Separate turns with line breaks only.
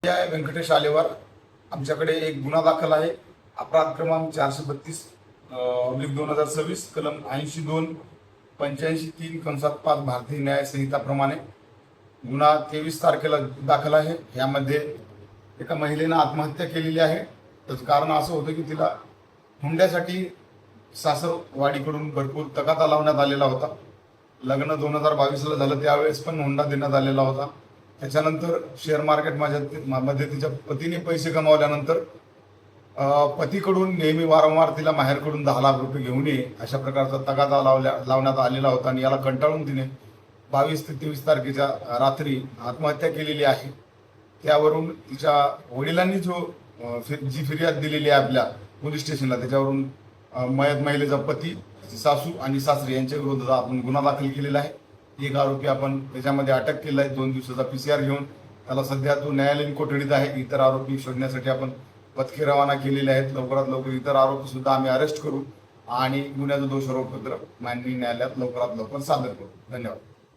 व्यंकटेश आलेवार आमच्याकडे एक गुन्हा दाखल आहे. अपराध क्रमांक 432/2026 कलम 82-85-3 भारतीय न्याय संहिताप्रमाणे गुन्हा 23 तारखेला दाखल आहे. यामध्ये एका महिलेनं आत्महत्या केलेली आहे. त्याचं कारण असं होतं की तिला हुंड्यासाठी सासरवाडीकडून भरपूर तगादा लावण्यात आलेला होता. लग्न 2022ला झालं, त्यावेळेस पण हुंडा देण्यात आलेला होता. त्याच्यानंतर शेअर मार्केटमध्ये तिच्या पतीने पैसे कमावल्यानंतर पतीकडून नेहमी वारंवार तिला माहेरकडून 10 लाख रुपये घेऊन ये अशा प्रकारचा तगादा लावण्यात आलेला होता आणि याला कंटाळून तिने 22 ते 23 तारखेच्या रात्री आत्महत्या केलेली आहे. त्यावरून तिच्या वडिलांनी जी फिर्याद दिलेली आहे आपल्या पोलीस स्टेशनला, त्याच्यावरून मयत महिलेचा पती, सासू आणि सासरे यांच्या विरोधात आपण गुन्हा दाखल केलेला आहे. एक आरोपी आपण त्याच्यामध्ये अटक केला आहे 2 दिवसाचा PCR घेऊन. त्याला सध्या तो न्यायालयीन कोठडीत आहे. इतर आरोपी शोधण्यासाठी आपण पथके रवाना केलेले आहेत. लवकरात लवकर इतर आरोपी सुद्धा आम्ही अरेस्ट करू आणि गुन्ह्याचं दोषारोपपत्र माननीय न्यायालयात लवकरात लवकर सादर करू. धन्यवाद.